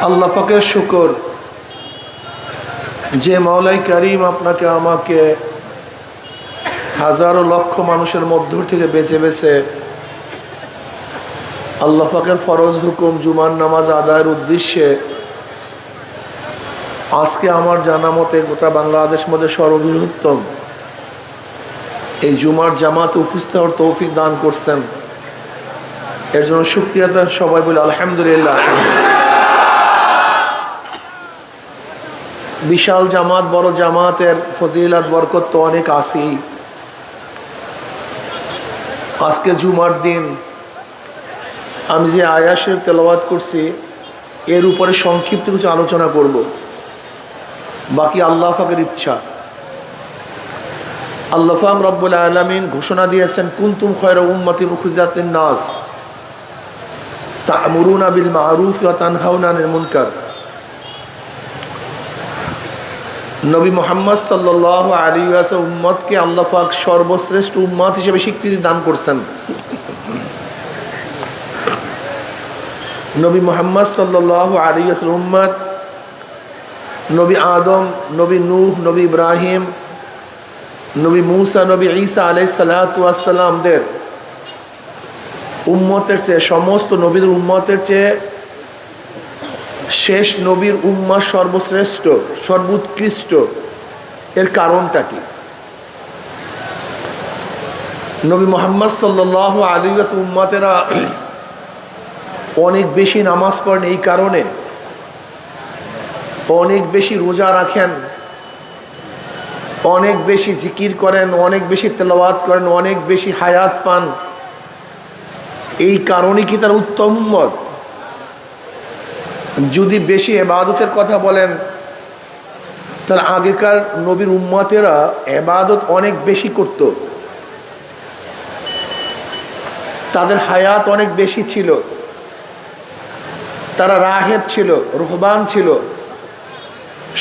আল্লাহ পাকের শুকর যে মাওলাই কারীম আপনাকে আমাকে হাজারো লক্ষ মানুষের মধ্য থেকে বেছে বেছে আল্লাহ পাকের ফরজ হুকুম জুমার নামাজ আদায়ের উদ্দেশ্যে আজকে আমার জানা মতে গোটা বাংলাদেশ মধ্যে সর্ববৃহত্তম এই জুমার জামাতে উপস্থিত হওয়ার তৌফিক দান করছেন। এর জন্য শুকরিয়া সবাই বলে আলহামদুলিল্লাহ। বিশাল জামাত, বড় জামাতের ফজিলত বরকত তো অনেক আছেই। আজকে জুমার দিন আমি যে আয়াত শরীফ তেলাওয়াত করছি এর উপরে সংক্ষিপ্ত কিছু আলোচনা করব, বাকি আল্লাহ পাকের ইচ্ছা। আল্লাহ পাক রব্বুল আলামিন ঘোষণা দিয়েছেন, কুনতুম খায়রা উম্মাতিন উখরিজাত লিন-নাস তা'মুরুনা বিল মা'রুফ ওয়া তানহাউনা আনিল মুনকার। নবী মুহাম্মদ সাল্লাল্লাহু আলাইহি ওয়াসাল্লাম উম্মতকে আল্লাহ পাক সর্বশ্রেষ্ঠ উম্মত হিসেবে স্বীকৃতি দান করছেন। নবী মুহাম্মদ সাল্লাল্লাহু আলাইহি ওয়াসাল্লাম উম্মত নবী আদম, নবী নূহ, নবী ইব্রাহিম, নবী মুসা, নবী ঈসা আলাইহিস সালাতু ওয়াস সালামদের উম্মতের চেয়ে, সমস্ত নবীর উম্মতের চেয়ে শেষ নবীর উম্মাহ সর্বশ্রেষ্ঠ, সর্বোৎকৃষ্ট। এর কারণটা কি? নবী মুহাম্মদ সাল্লাল্লাহু আলাইহি ওয়াসাল্লাম উম্মতেরা অনেক বেশি নামাজ পড়েন, এই কারণে অনেক বেশি রোজা রাখেন, অনেক বেশি জিকির করেন, অনেক বেশি তেলাওয়াত করেন, অনেক বেশি হায়াত পান। এই কারণে কি তার উত্তম উম্মত? যদি বেশি ইবাদতের কথা বলেন তার আগেকার নবীর উম্মতেরা ইবাদত অনেক বেশি করত, তাদের হায়াত অনেক বেশি ছিল, তারা রাহেব ছিল, রুহবান ছিল,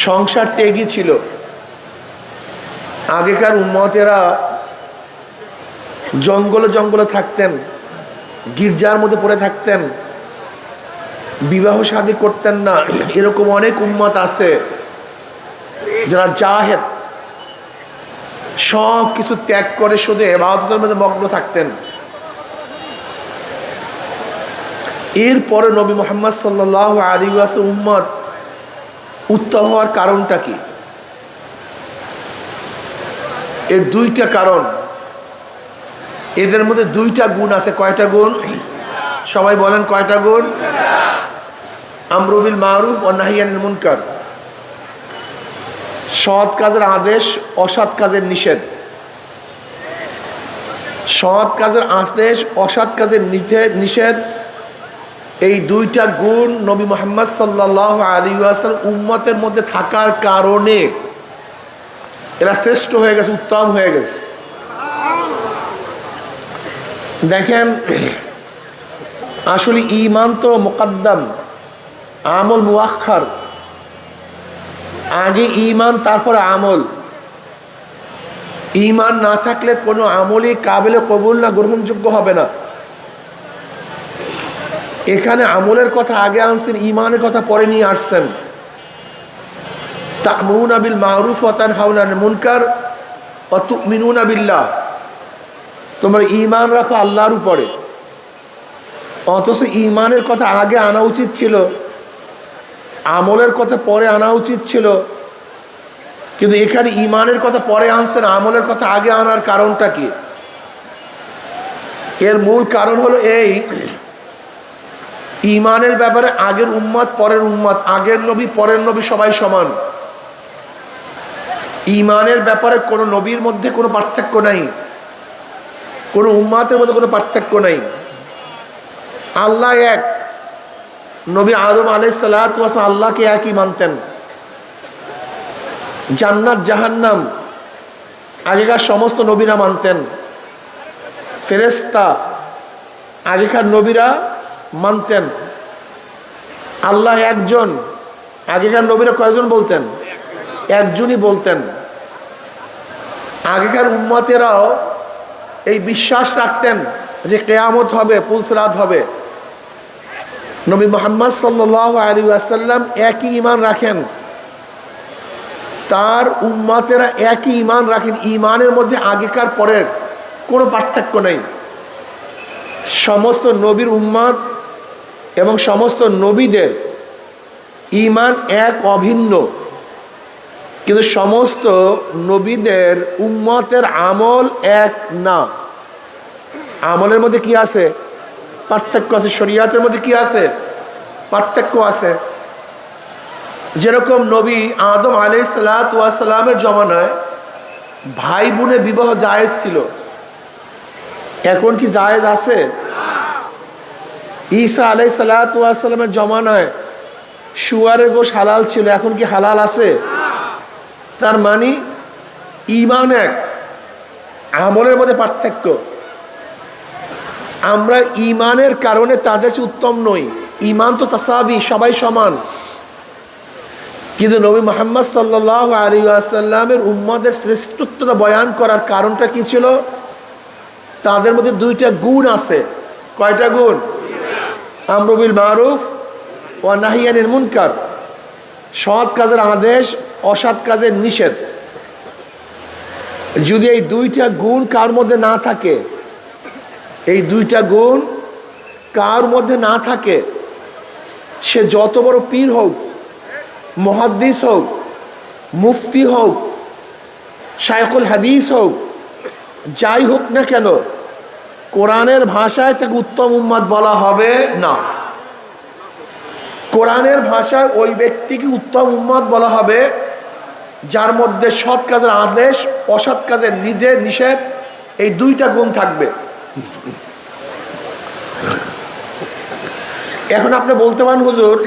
সংসার ত্যাগী ছিল। আগেকার উম্মতেরা জঙ্গলে জঙ্গলে থাকতেন, গির্জার মধ্যে পড়ে থাকতেন, বিবাহ শাদী করতেন না। এরকম অনেক উম্মত আছে যারা জাহেদ, সব কিছু ত্যাগ করে শুধু ইবাদতের মধ্যে মগ্ন থাকতেন। এরপরে নবী মুহাম্মদ সাল্লাল্লাহু আলাইহি ওয়াসাল্লাম উম্মত উত্তম হওয়ার কারণটা কি? এর দুইটা কারণ। এদের মধ্যে দুইটা গুণ আছে। কয়টা গুণ? সবাই বলেন কয়টা গুণ? আমরু বিল মারুফ ওয়া নাহয়ি আনিল মুনকার, সৎ কাজের আদেশ, অসৎ কাজের নিষেধ। সৎ কাজের আদেশ, অসৎ কাজের নিষেধ, এই দুইটা গুণ নবী মুহাম্মদ সাল্লাল্লাহু আলাইহি ওয়াসাল্লাম উম্মতের মধ্যে থাকার কারণে এরা শ্রেষ্ঠ হয়ে গেছে, উত্তম হয়ে গেছে। দেখেন, আসলে ঈমান তো মুকদ্দম, আমল মুআক্খার। আগে ঈমান, তারপরে আমল। ঈমান না থাকলে কোনো আমলই কাবিলে কবুল না, গ্রহণযোগ্য হবে না। এখানে আমলের কথা আগে আনছেন, ঈমানের কথা পরে নিয়ে আসছেন। তা'মুরুনা বিল মা'রুফ ওয়া তানহাউনা আনিল মুনকার ওয়া তু'মিনুনা বিল্লাহ। তোমরা ঈমান রাখো আল্লাহর উপরে। অথচ ঈমানের কথা আগে আনা উচিত ছিল, আমলের কথা পরে আনা উচিত ছিল। কিন্তু এখানে ঈমানের কথা পরে আনছেন, আমলের কথা আগে আনার কারণটা কি? এর মূল কারণ হলো এই, ঈমানের ব্যাপারে আগের উম্মত পরের উম্মত, আগের নবী পরের নবী সবাই সমান। ঈমানের ব্যাপারে কোনো নবীর মধ্যে কোনো পার্থক্য নাই, কোনো উম্মতের মধ্যে কোনো পার্থক্য নাই। আল্লাহ এক। নবী আদম আলাইহিস সালাতু ওয়াস সালাম আল্লাহকে একই মানতেন। জান্নাত জাহান্নাম আগেকার সমস্ত নবীরা মানতেন। ফেরেশতা আগেকার নবীরা মানতেন। আল্লাহ একজন, আগেকার নবীরা কয়জন বলতেন? একজনই বলতেন। আগেকার উম্মতেরাও এই বিশ্বাস রাখতেন যে কিয়ামত হবে, পুলসিরাত হবে। নবী মুহাম্মদ সাল্লাল্লাহু আলাইহি ওয়াসাল্লাম একই ঈমান রাখেন, তার উম্মতেরা একই ঈমান রাখেন। ঈমানের মধ্যে আগেকার পরের কোনো পার্থক্য নেই। সমস্ত নবীর উম্মত এবং সমস্ত নবীদের ঈমান এক, অভিন্ন। কিন্তু সমস্ত নবীদের উম্মতের আমল এক না। আমলের মধ্যে কি আছে? পার্থক্য আছে। শরীয়তের মধ্যে কি আছে? পার্থক্য আছে। যেরকম নবী আদম আলাইহিস সালাতু ওয়াস সালামের জমানায় ভাই বোনে বিবাহ জায়েজ ছিল, এখন কি জায়েজ আছে? ঈসা আলাইহিস সালাতু ওয়াস সালামের জমানায় শুয়ারের গোশ হালাল ছিল, এখন কি হালাল আছে? তার মানে ঈমান এক, আমলের মধ্যে পার্থক্য। আমরা ঈমানের কারণে তাদের চেয়ে উত্তম নই। ঈমান তো তাসাবি, সবাই সমান। কিন্তু নবী মুহাম্মদ সাল্লাল্লাহু আলাইহি ওয়াসাল্লামের উম্মতের শ্রেষ্ঠত্বতা বয়ান করার কারণটা কি ছিল? তাদের মধ্যে দুইটা গুণ আছে। কয়টা গুণ? আমরু বিল মারুফ ওয়া নাহি আনিল মুনকার, সৎ কাজের আদেশ, অসৎ কাজের নিষেধ। যদি এই দুইটা গুণ কার মধ্যে না থাকে, এই দুইটা গুণ কার মধ্যে না থাকে, সে যত বড় পীর হোক, মুহাদ্দিস হোক, মুফতি হোক, শায়খুল হাদিস হোক, যাই হোক না কেন, কোরআনের ভাষায় তাকে উত্তম উম্মত বলা হবে না। কোরআনের ভাষায় ওই ব্যক্তিকে উত্তম উম্মত বলা হবে যার মধ্যে সৎ কাজের আদেশ, অসৎ কাজের নিষেধ, এই দুইটা গুণ থাকবে। এখন আপনি বলতে পারেন, হুজুর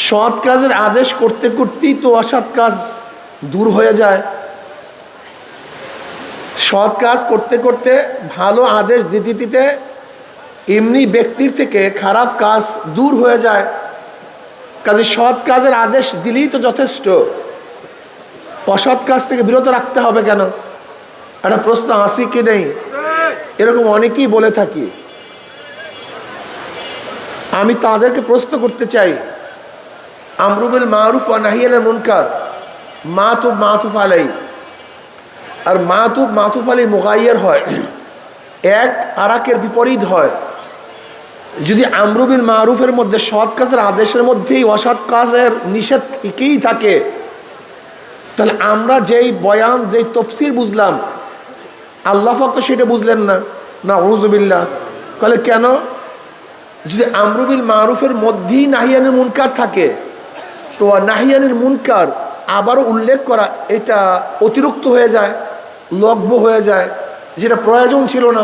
সৎ কাজের আদেশ করতে করতেই তো অসৎ কাজ দূর হয়ে যায়। সৎ কাজ করতে করতে, ভালো আদেশ দিতে দিতে এমনি ব্যক্তির থেকে খারাপ কাজ দূর হয়ে যায়। কাজে সৎ কাজের আদেশ দিলেই তো যথেষ্ট, অসৎ কাজ থেকে বিরত রাখতে হবে কেন? একটা প্রশ্ন আসি কি নেই? এরকম অনেকেই বলে থাকি। আমি তাদেরকে প্রশ্ন করতে চাই, আমরু বিল মারুফ ওয়া নাহি আনিল মুনকার মাতুফ আলাই, আর মাতুফ আলাই মুগায়্যার হয়, এক আরাকের বিপরীত হয়। যদি আমরু বিল মারুফের মধ্যে সৎ কাজের আদেশের মধ্যেই অসৎ কাজের নিষেধ থেকেই থাকে, তাহলে আমরা যেই বয়ান, যেই তফসির বুঝলাম, আল্লাহ পাক তো সেটা বুঝলেন না। নাউযুবিল্লাহ। তাহলে কেন? যদি আমরু বিল মারুফের মধ্যেই নাহি আনিল মুনকার থাকে, তো নাহি আনিল মুনকার আবারও উল্লেখ করা, এটা অতিরিক্ত হয়ে যায়, লগ্ব হয়ে যায়, যেটা প্রয়োজন ছিল না।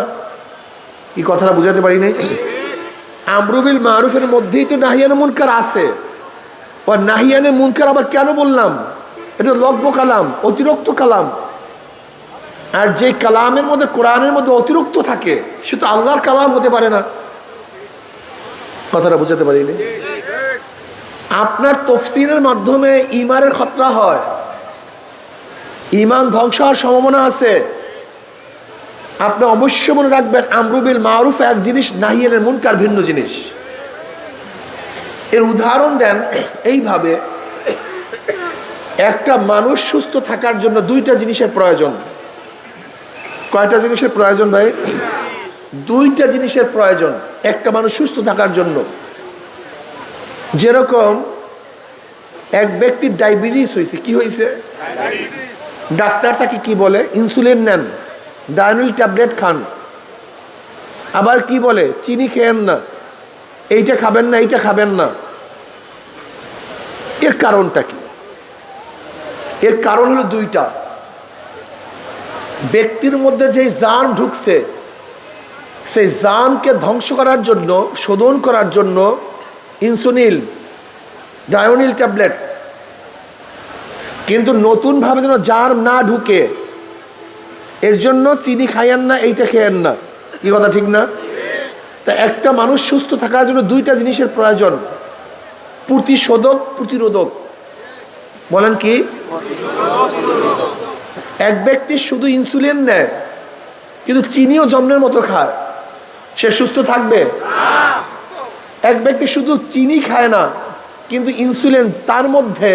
এই কথাটা বুঝাতে পারি নাই? আমরু বিল মারুফের মধ্যেই তো নাহি আনিল মুনকার আছে, ও নাহি আনিল মুনকার আবার কেন বললাম? এটা লগ্ব কালাম, অতিরিক্ত কালাম। আর যে কালামের মধ্যে, কোরআনের মধ্যে অতিরিক্ত থাকে, সে তো আল্লাহর কালাম হতে পারে না। কথাটা বুঝাতে পারিনি? আপনার তফসিরের মাধ্যমে ঈমানের খতরা হয়, ঈমান ধ্বংস হওয়ার সম্ভাবনা আছে। আপনি অবশ্যই মনে রাখবেন, আমরু বিল মারুফ এক জিনিস, নাহি আনিল মুনকার ভিন্ন জিনিস। এর উদাহরণ দেন এইভাবে, একটা মানুষ সুস্থ থাকার জন্য দুইটা জিনিসের প্রয়োজন। কয়টা জিনিসের প্রয়োজন ভাই? দুইটা জিনিসের প্রয়োজন একটা মানুষ সুস্থ থাকার জন্য। যেরকম এক ব্যক্তির ডায়াবেটিস হয়েছে। কি হয়েছে? ডাক্তার তাকে কি বলে? ইনসুলিন নেন, ডায়নিল ট্যাবলেট খান। আবার কি বলে? চিনি খেয়েন না, এইটা খাবেন না, এইটা খাবেন না। এর কারণটা কি? এর কারণ হলো দুইটা। ব্যক্তির মধ্যে যে জান ঢুকছে, সেই জানকে ধ্বংস করার জন্য, শোধন করার জন্য ইনসুলিন, ডায়োনিল ট্যাবলেট। কিন্তু নতুনভাবে যেন জান না ঢুকে, এর জন্য চিনি খাইয়েন না, এইটা খেয়েন না। কি কথা ঠিক না? তা একটা মানুষ সুস্থ থাকার জন্য দুইটা জিনিসের প্রয়োজন, প্রতিশোধক, প্রতিরোধক। বলেন কি? এক ব্যক্তি শুধু ইনসুলিন নেয় কিন্তু চিনিও জন্মের মতো খায়, সে সুস্থ থাকবে? এক ব্যক্তি শুধু চিনি খায় না, কিন্তু ইনসুলিন তার মধ্যে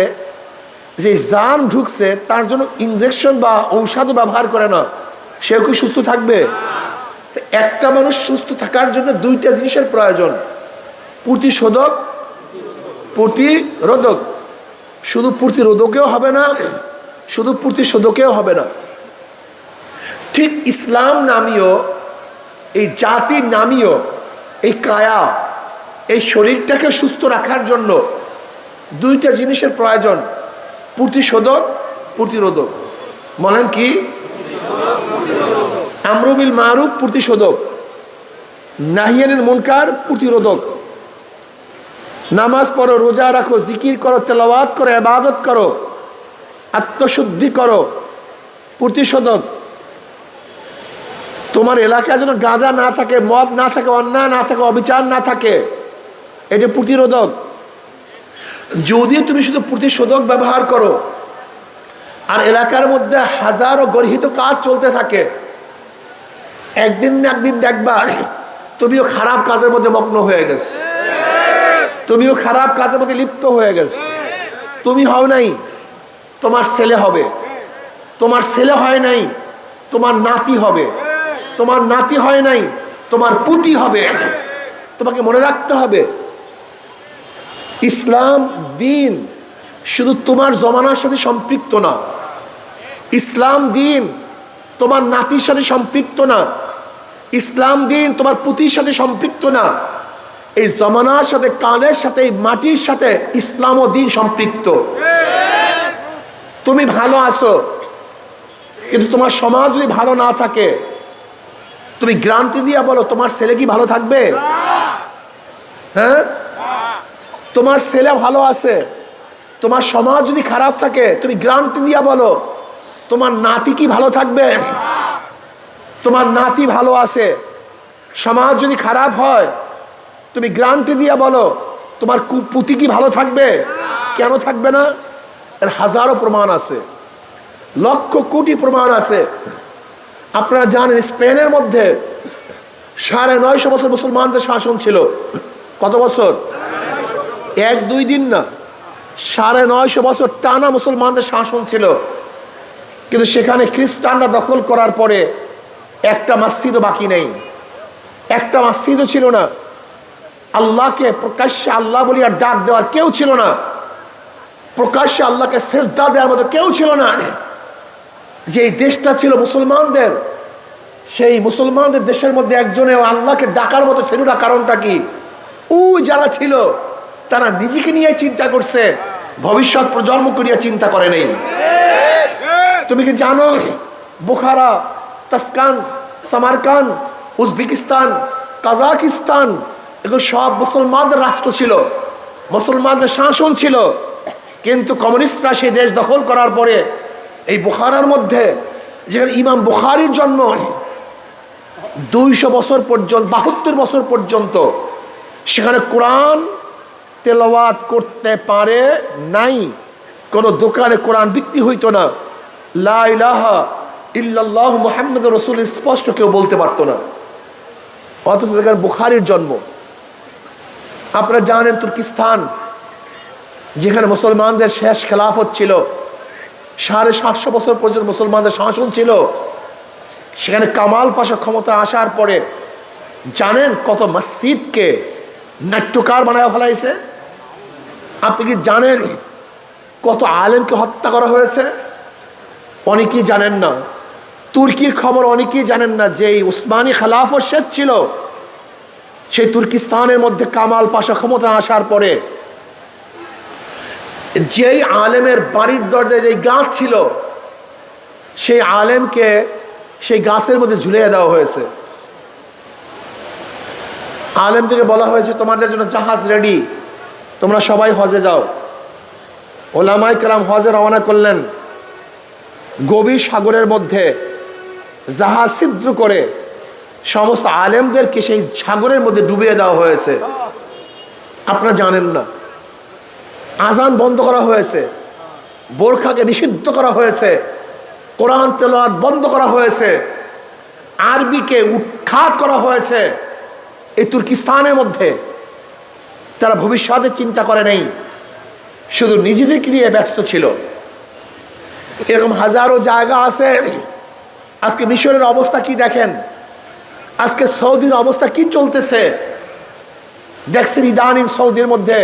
যে জান ঢুকছে তার জন্য ইনজেকশন বা ঔষধ ব্যবহার করে না, সেও কি সুস্থ থাকবে? তো একটা মানুষ সুস্থ থাকার জন্য দুইটা জিনিসের প্রয়োজন, প্রতিশোধক, প্রতিরোধক। শুধু প্রতিরোধকেও হবে না, শুধু প্রতিশোধকেও হবে না। ঠিক ইসলাম নামীয় এই জাতির নামীয় এই কায়া, এই শরীরটাকে সুস্থ রাখার জন্য দুইটা জিনিসের প্রয়োজন, প্রতিশোধক, প্রতিরোধক। বলেন কি? আমরু বিল মারুফ প্রতিশোধক, নাহি আনিল মুনকার প্রতিরোধক। নামাজ পড়ো, রোজা রাখো, জিকির করো, তেলাওয়াত করো, ইবাদত করো, আত্মশুদ্ধি করো, প্রতিশোধক। তোমার এলাকায় যেন গাঁজা না থাকে, মদ না থাকে, অন্যায় না থাকে, অবিচার না থাকে, এটা প্রতিরোধক। যদি তুমি শুধু প্রতিশোধক ব্যবহার করো আর এলাকার মধ্যে হাজারো গর্হিত কাজ চলতে থাকে, একদিন না একদিন দেখবা তুমিও খারাপ কাজের মধ্যে মগ্ন হয়ে গেছো, তুমিও খারাপ কাজের মধ্যে লিপ্ত হয়ে গেছো। তুমি হও নাই, তোমার ছেলে হবে, তোমার ছেলে হয় নাই, তোমার নাতি হবে, তোমার নাতি হয় নাই, তোমার পুতি হবে। তোমাকে মনে রাখতে হবে, ইসলাম দিন শুধু তোমার জমানার সাথে সম্পৃক্ত না, ইসলাম দিন তোমার নাতির সাথে সম্পৃক্ত না, ইসলাম দিন তোমার পুতির সাথে সম্পৃক্ত না। এই জমানার সাথে, কালের সাথে, এই মাটির সাথে ইসলাম ও দিন সম্পৃক্ত। তুমি ভালো আছো, কিন্তু তোমার সমাজ যদি ভালো না থাকে, তুমি গ্যারান্টি দিয়ে বলো তোমার ছেলে কি ভালো থাকবে? হ্যাঁ, তোমার ছেলে ভালো আছে, তোমার সমাজ যদি খারাপ থাকে, তুমি গ্যারান্টি দিয়ে বলো তোমার নাতি কি ভালো থাকবে? তোমার নাতি ভালো আছে, সমাজ যদি খারাপ হয়, তুমি গ্যারান্টি দিয়ে বলো তোমার পুতি কি ভালো থাকবে? কেন থাকবে না? এর হাজারো প্রমাণ আছে, লক্ষ কোটি প্রমাণ আছে। আপনারা জানেন স্পেনের মধ্যে 950 বছর মুসলমানদের শাসন ছিল। কত বছর? 1-2 দিন না, 950 বছর টানা মুসলমানদের শাসন ছিল। কিন্তু সেখানে খ্রিস্টানরা দখল করার পরে একটা মসজিদও বাকি নেই, একটা মসজিদও ছিল না। আল্লাহকে প্রকাশ্যে আল্লাহ বলিয়া ডাক দেওয়ার কেউ ছিল না, প্রকাশ্যে আল্লাহকে সেজদা দেওয়ার মতো কেউ ছিল না। যে দেশটা ছিল মুসলমানদের, সেই মুসলমানদের দেশের মধ্যে একজনে আল্লাহকে ডাকার মতো ছিল না। কারণটা কি? যারা ছিল তারা নিজেকে নিয়ে চিন্তা করছে, ভবিষ্যৎ প্রজন্ম করিয়া চিন্তা করে নেই। তুমি কি জানো বুখারা, তাসকান, সামারকান, উজবেকিস্তান, কাজাকিস্তান এগুলো সব মুসলমানদের রাষ্ট্র ছিল, মুসলমানদের শাসন ছিল। কিন্তু কমিউনিস্টরা সেই দেশ দখল করার পরে এই বুখারার মধ্যে, যেখানে ইমাম বুখারীর জন্ম, 200 বছর পর্যন্ত, 72 বছর পর্যন্ত সেখানে কোরআন তেলাওয়াত করতে পারে নাই। কোনো দোকানে কোরআন বিক্রি হইতো না, লা ইলাহা ইল্লাল্লাহু মুহাম্মাদুর রাসূল স্পষ্ট কেউ বলতে পারতো না। অথচ যেখানে বুখারীর জন্ম। আপনারা জানেন তুর্কিস্তান, যেখানে মুসলমানদের শেষ খেলাফত ছিল, 750 বছর পর্যন্ত মুসলমানদের শাসন ছিল, সেখানে কামাল পাশা ক্ষমতা আসার পরে জানেন কত মসজিদকে নাট্যকার বানায় ফেলাইছে? আপনি কি জানেন কত আলেমকে হত্যা করা হয়েছে? অনেকেই জানেন না। তুর্কির খবর অনেকেই জানেন না, যে উসমানী খেলাফত শেষ ছিল, সেই তুর্কিস্তানের মধ্যে কামাল পাশা ক্ষমতা আসার পরে যেই আলেমের বাড়ির দরজায় যেই গাছ ছিল, সেই আলেমকে সেই গাছের মধ্যে ঝুলিয়ে দেওয়া হয়েছে। আলেমদেরকে বলা হয়েছে তোমাদের জন্য জাহাজ রেডি, তোমরা সবাই হজে যাও। ওলামায়ে কেরাম হজে রওনা করলেন। গভীর সাগরের মধ্যে জাহাজ ছিদ্র করে সমস্ত আলেমদেরকে সেই সাগরের মধ্যে ডুবিয়ে দেওয়া হয়েছে। আপনারা জানেন না। আজান বন্ধ করা হয়েছে, বোরখাকে নিষিদ্ধ করা হয়েছে, কোরআন তেলাওয়াত বন্ধ করা হয়েছে, আরবিকে উৎখাত করা হয়েছে এই তুর্কিস্তানের মধ্যে। তারা ভবিষ্যতের চিন্তা করে নাই, শুধু নিজেদেরকে নিয়ে ব্যস্ত ছিল। এরকম হাজারো জায়গা আছে। আজকে মিশরের অবস্থা কি দেখেন, আজকে সৌদির অবস্থা কি চলতেছে দেখছেন। ইদানিং সৌদির মধ্যে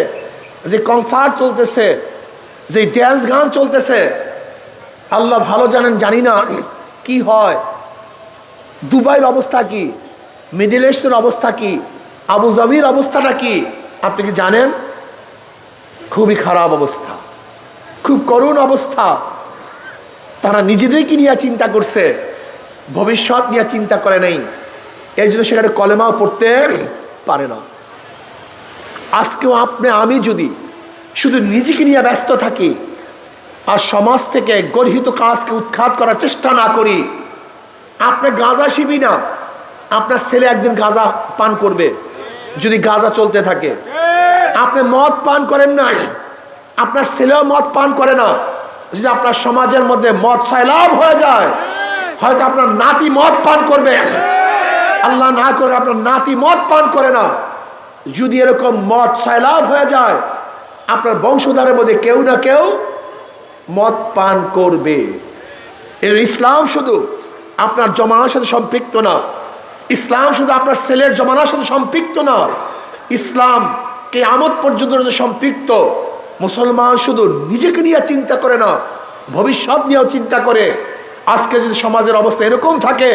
যে কনসার্ট চলতেছে, যে ড্যান্স গান চলতেছে, আল্লাহ ভালো জানেন, জানি না কি হয়। দুবাইয়ের অবস্থা কি, মিডল ইস্টের অবস্থা কি, আবুধাবির অবস্থাটা কি আপনি কি জানেন? খুবই খারাপ অবস্থা, খুব করুণ অবস্থা। তারা নিজেদেরকে নিয়ে চিন্তা করছে, ভবিষ্যৎ নিয়ে চিন্তা করে নাই। এর জন্য সেখানে কলেমাও পড়তে পারে না। আজকেও আপনি আমি যদি শুধু নিজেকে নিয়ে ব্যস্ত থাকি আর সমাজ থেকে গর্হিত কাজকে উৎখাত করার চেষ্টা না করি, আপনি গাঁজা শিবি না, আপনার ছেলে একদিন গাঁজা পান করবে যদি গাঁজা চলতে থাকে। আপনি মদ পান করেন না, আপনার ছেলেও মদ পান করে না। যদি আপনার সমাজের মধ্যে মদ সয়লাভ হয়ে যায়, হয়তো আপনার নাতি মদ পান করবে। আল্লাহ না করে আপনার নাতি মদ পান করে না, যদি এরকম মদ সয়লাভ হয়ে যায়, আপনার বংশধরের মধ্যে কেউ না কেউ মদ পান করবে। এর ইসলাম শুধু আপনার জমানার সাথে সম্পৃক্ত না, ইসলাম শুধু আপনার ছেলের জমানার সাথে সম্পৃক্ত না, ইসলাম কিয়ামত পর্যন্ত সম্পৃক্ত। মুসলমান শুধু নিজেকে নিয়ে চিন্তা করে না, ভবিষ্যৎ নিয়েও চিন্তা করে। আজকে যদি সমাজের অবস্থা এরকম থাকে,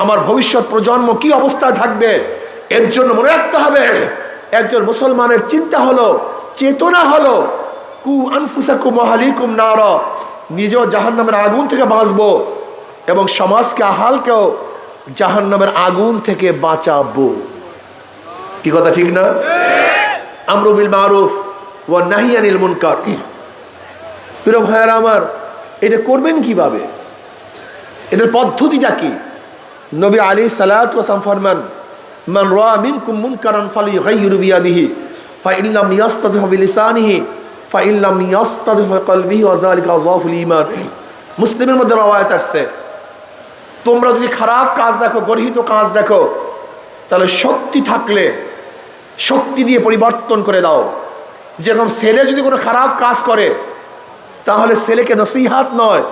আমার ভবিষ্যৎ প্রজন্ম কি অবস্থায় থাকবে। এর জন্য মনে রাখতে হবে, একজন মুসলমানের চিন্তা হলো, চেতনা হলো, কু আনফুসাকুম ওয়া আহলিকুম নারা, নিজেও জাহান্নামের আগুন থেকে বাঁচবো এবং সমাজকে আহালকেও জাহান্নামের আগুন থেকে বাঁচাবো। কি কথা ঠিক না? আমরু বিল মারুফ ওয়া নাহি আনিল মুনকার। প্রিয় ভাইয়েরা আমার, এটা করবেন কিভাবে? এটার পদ্ধতিটা কি? নবী আলাইহিস সালাতু ওয়াস সালাম ফরমান, মান রাআ মিনকুম মুনকারান ফালিয়ুগাইয়িরু বিয়াদিহি ফাইন লাম ইয়াস্তাতি বিলিসানিহি ফাইন লাম ইয়াস্তাতি বিকলবিহি ওয়া যালিকা আযআফুল ঈমান। মুসলিমের মধ্যে রওয়ায়াত আসছে, তোমরা যদি খারাপ কাজ দেখো, গর্হিত কাজ দেখো, তাহলে শক্তি থাকলে শক্তি দিয়ে পরিবর্তন করে দাও। যেরকম ছেলে যদি কোনো খারাপ কাজ করে, তাহলে ছেলেকে নসিহাত নয়,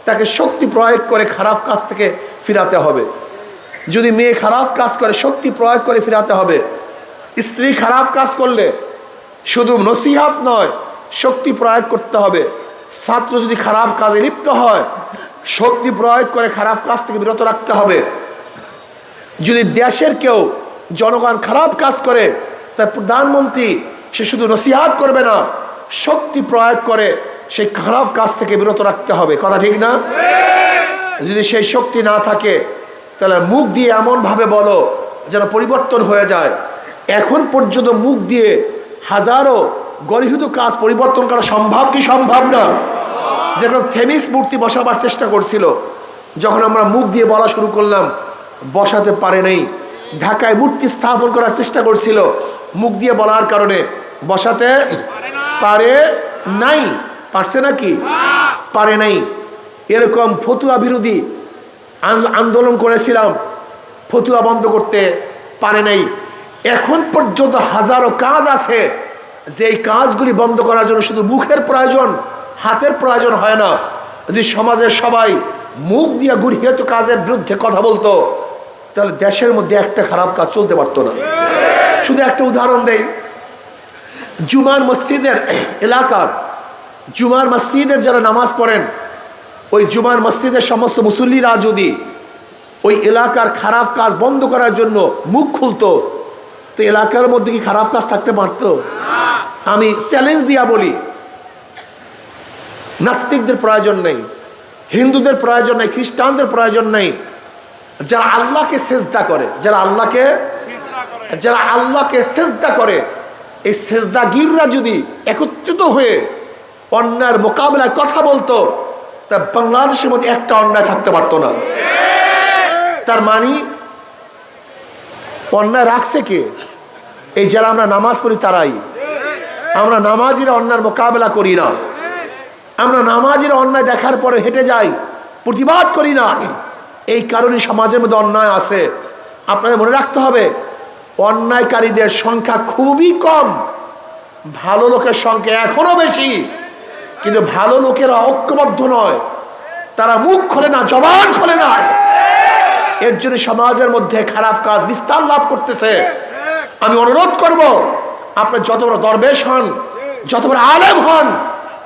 তাকে শক্তি প্রয়োগ করে খারাপ কাজ থেকে ফিরাতে হবে। যদি মেয়ে খারাপ কাজ করে, শক্তি প্রয়োগ করে ফিরাতে হবে। স্ত্রী খারাপ কাজ করলে শুধু নসিহাত নয়, শক্তি প্রয়োগ করতে হবে। ছাত্র যদি খারাপ কাজে লিপ্ত হয়, শক্তি প্রয়োগ করে খারাপ কাজ থেকে বিরত রাখতে হবে। যদি দেশের কেউ জনগণ খারাপ কাজ করে, তার প্রধানমন্ত্রী সে শুধু নসিহাত করবে না, শক্তি প্রয়োগ করে সেই খারাপ কাজ থেকে বিরত রাখতে হবে। কথা ঠিক না? যদি সেই শক্তি না থাকে, তাহলে মুখ দিয়ে এমন ভাবে বলো যেন পরিবর্তন হয়ে যায়। এখন পর্যন্ত মুখ দিয়ে হাজারো গর্হিত কাজ পরিবর্তন করা সম্ভব কি সম্ভব না? যেরকম থেমিস মূর্তি বসাবার চেষ্টা করছিল, যখন আমরা মুখ দিয়ে বলা শুরু করলাম, বসাতে পারে নাই। ঢাকায় মূর্তি স্থাপন করার চেষ্টা করছিল, মুখ দিয়ে বলার কারণে বসাতে পারে নাই। পারছে নাকি? পারে নাই। এরকম ফতুয়া বিরোধী আন্দোলন করেছিলাম, ফতুয়া বন্ধ করতে পারে নাই। এখন পর্যন্ত হাজারো কাজ আছে, যে এই কাজগুলি বন্ধ করার জন্য শুধু মুখের প্রয়োজন, হাতের প্রয়োজন হয় না। যদি সমাজের সবাই মুখ দিয়ে গর্হিত কাজের বিরুদ্ধে কথা বলতো, তাহলে দেশের মধ্যে একটা খারাপ কাজ চলতে পারতো না। শুধু একটা উদাহরণ দেই, জুমার মসজিদের এলাকার, জুমার মসজিদের যারা নামাজ পড়েন, ওই জুমার মসজিদের সমস্ত মুসল্লিরা যদি ওই এলাকার খারাপ কাজ বন্ধ করার জন্য মুখ খুলতো, তো এলাকার মধ্যে কি খারাপ কাজ থাকতে পারত? আমি চ্যালেঞ্জ দিয়া বলি, নাস্তিকদের প্রয়োজন নেই, হিন্দুদের প্রয়োজন নেই, খ্রিস্টানদের প্রয়োজন নেই। যারা আল্লাহকে সেজদা করে, যারা আল্লাহকে সেজদা করে, এই সেজদাগিররা যদি একত্রিত হয়ে অন্যায়ের মোকাবেলায় কথা বলতো, তা বাংলাদেশের মধ্যে একটা অন্যায় থাকতে পারতো না। তার মানে অন্যায় রাখছে কে? এই যারা আমরা নামাজ পড়ি তারাই। আমরা নামাজিরা অন্যায়ের মোকাবেলা করি না, আমরা নামাজিরা অন্যায় দেখার পরে হেঁটে যাই, প্রতিবাদ করি না। এই কারণে সমাজের মধ্যে অন্যায় আছে। আপনাদের মনে রাখতে হবে, অন্যায়কারীদের সংখ্যা খুবই কম, ভালো লোকের সংখ্যা এখনো বেশি, কিন্তু ভালো লোকেরা ঐক্যবদ্ধ নয়, তারা মুখ খোলে না, জবান খোলে না। এর জন্য সমাজের মধ্যে খারাপ কাজ বিস্তার লাভ করতেছে। আমি অনুরোধ করব, আপনার যত বড় দরবেশ হন, যত বড় আলেম হন,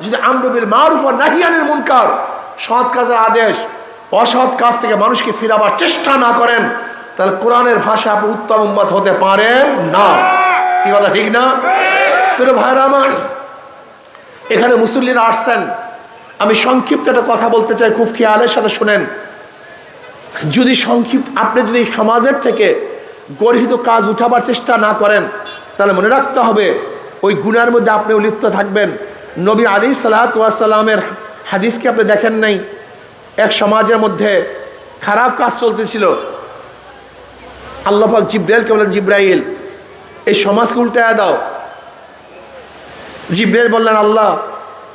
যদি আমরু বিল মারুফ ওয়া নাহি আনিল মুনকার, সৎ কাজের আদেশ, অসৎ কাজ থেকে মানুষকে ফিরাবার চেষ্টা না করেন, তাহলে কোরআনের ভাষায় আপনি উত্তম উম্মত হতে পারেন না। কি কথা ঠিক না? প্রিয় ভাইরা আমার, এখানে মুসল্লিরা আসছেন, আমি সংক্ষিপ্ত একটা কথা বলতে চাই, খুব খেয়ালের সাথে শুনেন। যদি সংক্ষিপ্ত, আপনি যদি সমাজের থেকে গর্হিত কাজ উঠাবার চেষ্টা না করেন, তাহলে মনে রাখতে হবে ওই গুনার মধ্যে আপনিও লিপ্ত থাকবেন। নবী আলাইহিস সালাতু ওয়াস সালামের হাদিসকে আপনি দেখেন নাই? এক সমাজের মধ্যে খারাপ কাজ চলতেছিল, আল্লাহ পাক জিব্রাইলকে বলেন, জিব্রাইল এই সমাজকে উল্টায়া দাও। জিব্রাইল বললেন, আল্লাহ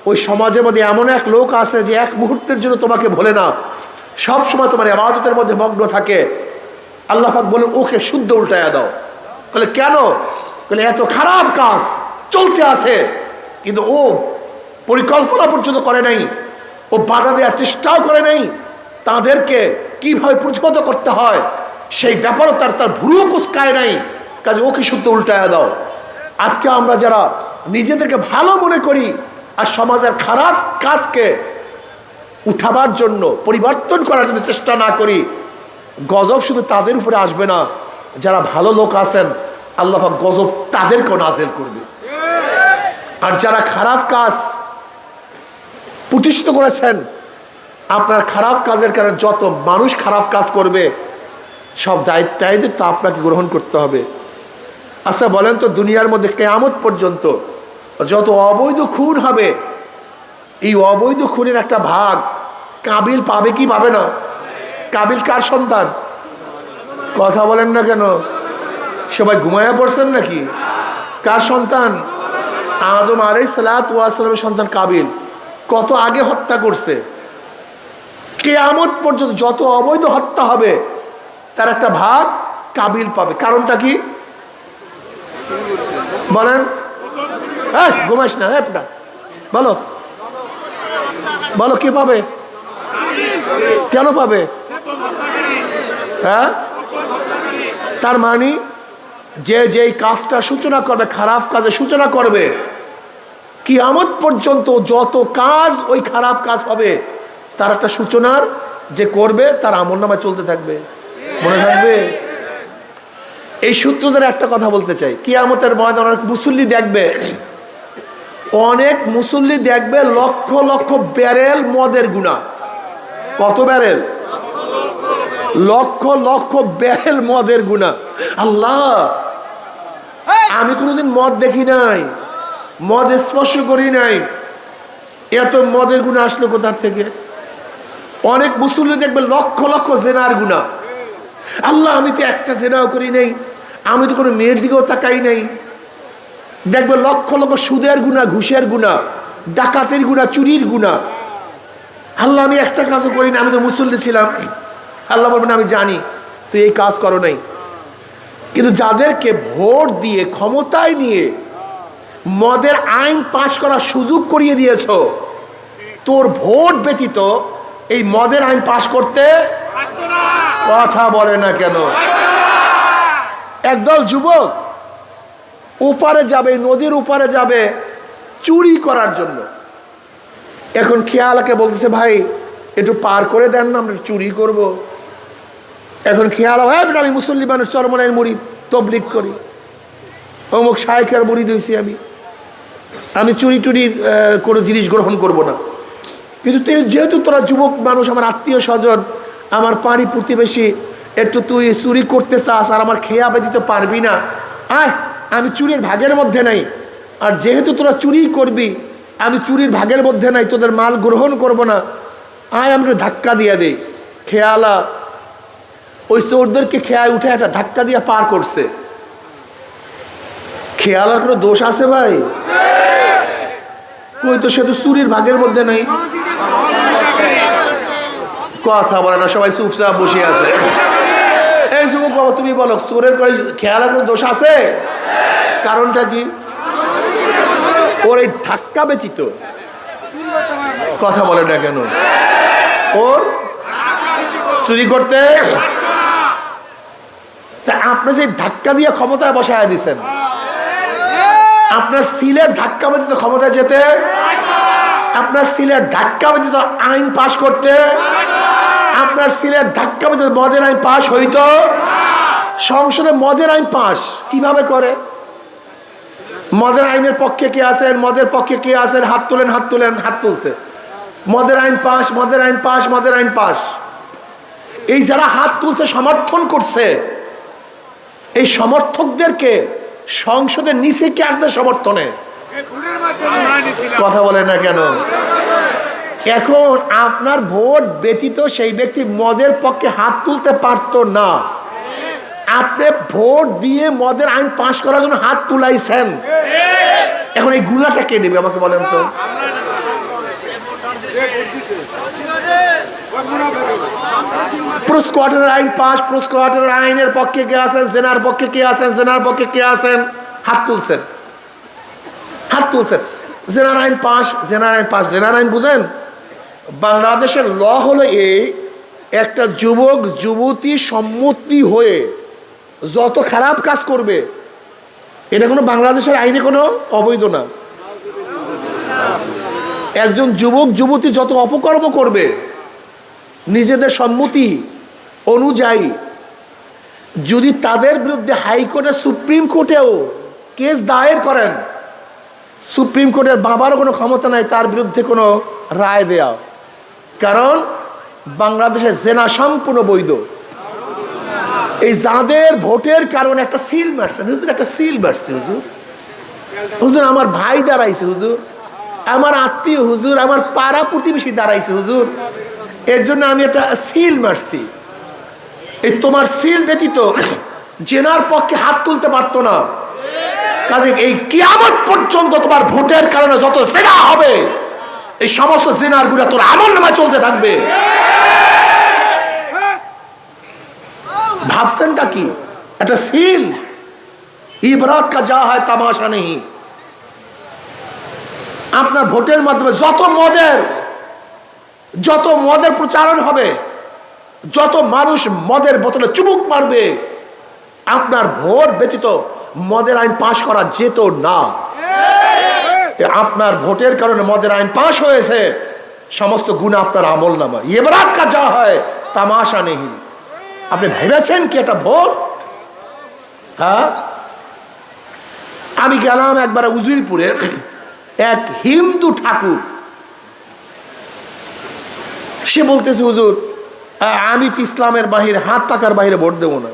ওই সমাজের মধ্যে এমন এক লোক আছে যে এক মুহূর্তের জন্য তোমাকে ভোলে না, সব সময় তোমার ইবাদতের মধ্যে মগ্ন থাকে। আল্লাহ পাক বলেন, ওকে শুদ্ধ উল্টায়া দাও। বলে কেন? বলে এত খারাপ কাজ চলতে আছে, কিন্তু ও পরিকল্পনা পর্যন্ত করে নাই, ও বাধা দেওয়ার চেষ্টাও করে নাই, তাদেরকে কিভাবে প্রতিহত করতে হয় সেই ব্যাপারও তার ভুরু কুচকায় নাই, কাজে ওকে শুদ্ধ উল্টায়া দাও। আজকে আমরা যারা নিজেদেরকে ভালো মনে করি আর সমাজের খারাপ কাজকে উঠাবার জন্য, পরিবর্তন করার জন্য চেষ্টা না করি, গজব শুধু তাদের উপরে আসবে না, যারা ভালো লোক আছেন আল্লাহ পাক গজব তাদেরকেও নাযিল করবে। আর যারা খারাপ কাজ প্রতিষ্ঠিত করেছেন, আপনার খারাপ কাজের কারণে যত মানুষ খারাপ কাজ করবে, সব দায়িত্ব আপনাকে গ্রহণ করতে হবে। আচ্ছা বলেন তো, দুনিয়ার মধ্যে কিয়ামত পর্যন্ত যত অবৈধ খুন হবে, এই অবৈধ খুনের একটা ভাগ কাবিল পাবে কি পাবে না? কাবিল কার সন্তান? কথা বলেন না কেন? সবাই ঘুমায়া পড়ছেন নাকি? কার সন্তান? আদম আলাইহিস সালাতু ওয়াস সালামের সন্তান কাবিল। কত আগে হত্যা করছে। কিয়ামত পর্যন্ত যত অবৈধ হত্যা হবে তার একটা ভাগ কাবিল পাবে। কারণটা কি বলেন? হ্যাঁ, ঘুমাইস না, হ্যাঁ বলো বলো, কে পাবে? কেন পাবে? হ্যাঁ, তার মানে যে যেই কাজটা সূচনা করবে, খারাপ কাজের সূচনা করবে, কিয়ামত পর্যন্ত যত কাজ ওই খারাপ কাজ হবে তার একটা সূচনার যে করবে তার আমলনামায় চলতে থাকবে। মনে থাকবে? এই সূত্র ধরে একটা কথা বলতে চাই, কিয়ামতের ময়দানে অনেক মুসল্লি দেখবে, অনেক মুসল্লি দেখবে লক্ষ লক্ষ ব্যারেল মদের গুনাহ। কত ব্যারেল? লক্ষ লক্ষ ব্যারেল মদের গুনাহ। আল্লাহ, আমি কোনোদিন মদ দেখি নাই, মদ স্পর্শ করি নাই, এত মদের গুনাহ আসলো কোথার থেকে? অনেক মুসল্লি দেখবে লক্ষ লক্ষ জেনার গুনাহ। আল্লাহ, আমি তো একটা জেনাও করি নাই, আমি তো কোনো মেয়ের দিকেও তাকাই নাই। দেখবে লক্ষ লক্ষ সুদের গুনাহ, ঘুষের গুনাহ, ডাকাতের গুনাহ, চুরির গুনাহ। আল্লাহ, আমি একটা কাজও করি না, আমি তো মুসল্লি ছিলাম। আল্লাহ বলবেন, আমি জানি তুই এই কাজ করো নাই, কিন্তু যাদেরকে ভোট দিয়ে ক্ষমতায় নিয়ে মদের আইন পাশ করার সুযোগ করিয়ে দিয়েছ, তোর ভোট ব্যতীত এই মদের আইন পাশ করতে কথা বলে না কেন? একদল যুবক উপারে যাবে, নদীর উপারে যাবে চুরি করার জন্য। এখন খেয়ালাকে বলতেছে, ভাই একটু পার করে দেন না, আমরা চুরি করব। এখন খেয়াল, আমি মুসল্লি মানুষ, চরমনাইয়ের মুরিদ, তবলিগ করি, অমুক শায়েখের মুরিদ হয়েছি, আমি চুরি টুরির কোনো জিনিস গ্রহণ করব না। কিন্তু যেহেতু তোরা যুবক মানুষ, আমার আত্মীয় স্বজন, আমার পাড়ি প্রতিবেশী, একটু তুই চুরি করতে চাস আর আমার খেয়া ব্যতীত পারবি না, আয় আমি চুরির ভাগের মধ্যে নাই। আর যেহেতু তোরা চুরি করবি, আমি চুরির ভাগের মধ্যে নাই, তোদের মাল গ্রহণ করব না, আয় আমরা ধাক্কা দিয়ে দেই। খেয়ালা ওই চোরদেরকে খেয়ায় উঠে একটা ধাক্কা দিয়ে পার করছে। খেয়ালার কোনো দোষ আছে ভাই? কই তো, সে তো চুরির ভাগের মধ্যে নাই। কথা বলে না, সবাই চুপচাপ বসে আছে। এই যুবক বাবা, তুমি বলো, চোরের করে খেয়ালার কোনো দোষ আছে? কারণটা কি? ওর এই ধাক্কা ব্যতীত কথা বলে না কেন? ওর চুরি করতে আপনি যে ধাক্কা দিয়ে ক্ষমতায় বসায় দিচ্ছেন, আপনার সিলের ধাক্কা ব্যতীত ক্ষমতায় যেতে, আপনার সিলের ধাক্কা ব্যতীত আইন পাশ করতে, আপনার সিলের ধাক্কা ব্যতীত মদের আইন পাশ হইতো। সংসদে মদের আইন পাশ কিভাবে করে? মদের আইনের পক্ষে কে আছেন, মদের পক্ষে কে আছেন, হাত তোলেন, হাত তোলেন, হাত তুলছে। মদের আইন পাশ, মদের আইন পাশ, মদের আইন পাশ। এই যারা হাত তুলছে, সমর্থন করছে, এই সমর্থকদেরকে সংসদের নিচে কে আসবে সমর্থনে? কথা বলে না কেন? এখন আপনার ভোট ব্যতীত সেই ব্যক্তি মদের পক্ষে হাত তুলতে পারতো না। আপনি ভোট দিয়ে মদের আইন পাশ করার জন্য হাত তুলাইছেন। এখন এই গুণাটা কে নেবে আমাকে বলেন তো? প্রস্কোয়াটারের আইন পাশ, প্রস্কোয়াটারের আইনের পক্ষে কে আছেন, জেনার পক্ষে কে আছেন, জেনার পক্ষে কে আছেন, হাত তুলছেন, হাত তুলছেন। জেনার আইন পাশ, জেনার আইন পাশ। জেনার আইন বুঝেন? বাংলাদেশের ল হলো এই, একটা যুবক যুবতী সম্মতি হয়ে যত খারাপ কাজ করবে, এটা কোনো বাংলাদেশের আইনে কোনো অবৈধ না। একজন যুবক যুবতী যত অপকর্ম করবে নিজেদের সম্মতি অনুযায়ী, যদি তাদের বিরুদ্ধে হাইকোর্টে সুপ্রিম কোর্টেও কেস দায়ের করেন, সুপ্রিম কোর্টের বাবারও কোনো ক্ষমতা নাই তার বিরুদ্ধে কোনো রায় দেয়া। কারণ বাংলাদেশে জেনা সম্পূর্ণ বৈধ। এই যাদের ভোটের কারণে একটা সিল মারছেন, হুজুর একটা সিল মারছে, হুজুর, হুজুর আমার ভাই দাঁড়াইছে, হুজুর আমার আত্মীয়, হুজুর আমার পাড়া প্রতিবেশী দাঁড়াইছে, হুজুর এর জন্য আমি একটা সিল মারছি। এই তোমার সিল ব্যতীত জেনার পক্ষে হাত তুলতে পারতো না। কাজে এই কিয়ামত পর্যন্ত তোমার ভোটের কারণে যত জেনা হবে, এই সমস্ত জেনার গুলা তোর আমলনামায় চলতে থাকবে। ভাবছেনটা কি? একটা সিল, ইবরাত কা যা হয় তামাশা নেই। আপনার ভোটের মাধ্যমে যত মদের প্রচারণ হবে, যত মানুষ মদের বোতলে চুমুক মারবে, আপনার ভোট ব্যতীত মদের আইন পাশ করা যেত না। আপনার ভোটের কারণে মদের আইন পাশ হয়েছে, সমস্ত গুনাহ আপনার আমলনামা। ইবরাত কা যা হয় তামাশা নেই। আপনি ভেবেছেন কি এটা ভোট? হ্যাঁ, আমি গেলাম একবার উজিরপুরে, এক হিন্দু ঠাকুর, সে বলতেছে হুজুর আমি তো ইসলামের বাহিরে, হাত পাকার বাহিরে ভোট দেবো না।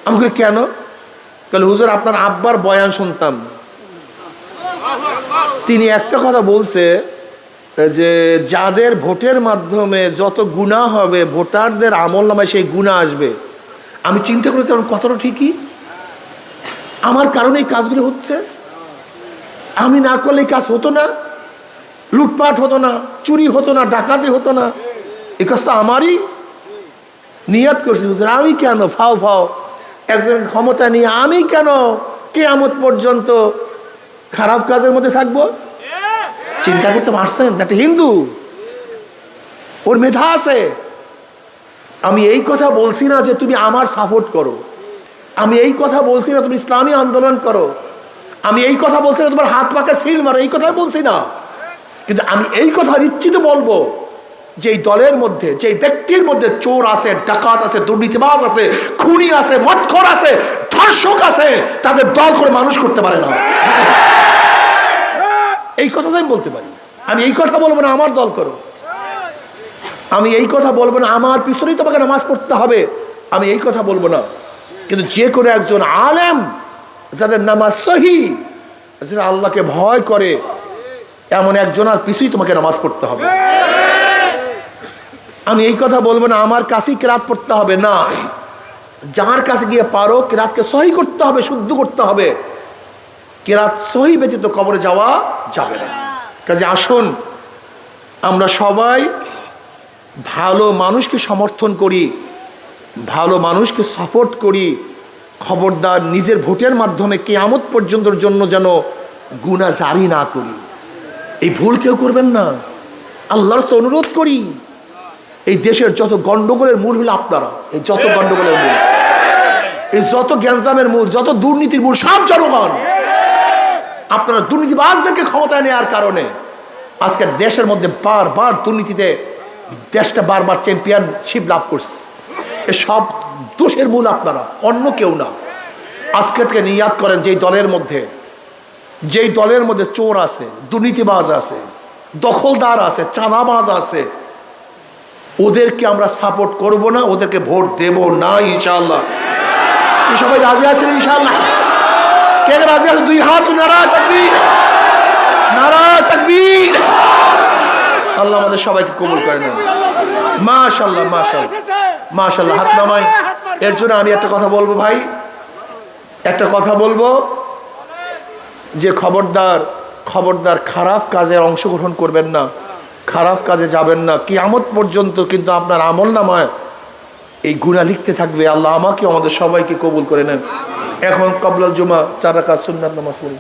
আমি বলি কেন? বলে হুজুর আপনার আব্বার বয়ান শুনতাম, তিনি একটা কথা বলছে যে যাদের ভোটের মাধ্যমে যত গুনাহ হবে, ভোটারদের আমলনামায় সেই গুনাহ আসবে। আমি চিন্তা করি তখন কতটা ঠিকই, আমার কারণে এই কাজগুলো হচ্ছে। আমি না করলে এই কাজ হতো না, লুটপাট হতো না, চুরি হতো না, ডাকাতি হতো না। এই কাজটা আমারই নিয়ত করছি হুজুর। আমি কেন ফাও ফাও একজন ক্ষমতা নিয়ে আমি কেন কিয়ামত পর্যন্ত খারাপ কাজের মধ্যে থাকবো? চিন্তা করতে পারছেন? একটা হিন্দু, ওর মেধা আছে। আমি এই কথা বলছি না যে তুমি আমার সাপোর্ট করো, আমি এই কথা বলছি না তুমি ইসলামী আন্দোলন করো, আমি এই কথা বলছি না তোমার হাত পাকে সিল মারো, এই কথা বলছি না। কিন্তু আমি এই কথা নিশ্চিত বলবো যে এই দলের মধ্যে, যে ব্যক্তির মধ্যে চোর আছে, ডাকাত আছে, দুর্নীতিবাজ আছে, খুনি আছে, মদখোর আছে, ধর্ষক আছে, তাদের দল করে মানুষ করতে পারে না। এই কথা আমি বলতে পারি। আমি এই কথা বলবো না আমার দল করো, আমি এই কথা বলবো না আমার পিছনেই তোমাকে নামাজ পড়তে হবে, আমি এই কথা বলবো না। কিন্তু যে কোনো একজন আলেম যাদের নামাজ সহি, যারা আল্লাহকে ভয় করে, এমন একজনের পিছুই তোমাকে নামাজ পড়তে হবে। আমি এই কথা বলবো না আমার কাছেই কিরাত পড়তে হবে, না, যার কাছে গিয়ে পারো কিরাতকে সহি করতে হবে, শুদ্ধ করতে হবে। কিরাত সহি ব্যতীত কবরে যাওয়া যাবে না। কাজে আসুন আমরা সবাই ভালো মানুষকে সমর্থন করি, ভালো মানুষকে সাপোর্ট করি। খবরদার নিজের ভোটের মাধ্যমে কিয়ামত পর্যন্তর জন্য যেন গুনাহ জারি না করি। এই ভুল কেউ করবেন না, আল্লাহর কাছে অনুরোধ করি। এই দেশের যত গন্ডগোলের মূল হলো আপনারা, এই যত গন্ডগোলের মূল, এই যত গ্যাঞ্জামের মূল, যত দুর্নীতির মূল, সব জনগণ। আপনারা দুর্নীতিবাজদেরকে ক্ষমতায় নেওয়ার কারণে আজকে দেশের মধ্যে বারবার দুর্নীতিতে দেশটা বারবার চ্যাম্পিয়নশিপ লাভ করছে। এ সব দোষের মূল আপনারা, অন্য কেউ না। আজকে থেকে নিয়াত করেন, যেই দলের মধ্যে চোর আছে, দুর্নীতিবাজ আছে, দখলদার আছে, চাঁদাবাজ আছে, ওদেরকে আমরা সাপোর্ট করব না, ওদেরকে ভোট দেব না ইনশাআল্লাহ। সবাই রাজি আছেন ইনশাআল্লাহ? কে রাজি আছে? দুই হাত নারা তাকবীর, নারা তাকবীর। আল্লাহ আমাদের সবাইকে কবুল করে নেন। মাশাআল্লাহ, মাশাআল্লাহ, মাশাআল্লাহ। হাত নামাই। এর জন্য আমি একটা কথা বলবো ভাই, একটা কথা বলবো যে খবরদার খারাপ কাজে অংশগ্রহণ করবেন না, খারাপ কাজে যাবেন না। কিয়ামত পর্যন্ত কিন্তু আপনার আমলনামায় এই গুনাহ লিখতে থাকবে। আল্লাহ আমাকে আমাদের সবাইকে কবুল করে নেন। এখন ক্বাবলাল জুমা 4 রাকাত সুন্নাত নামাজ পড়ি।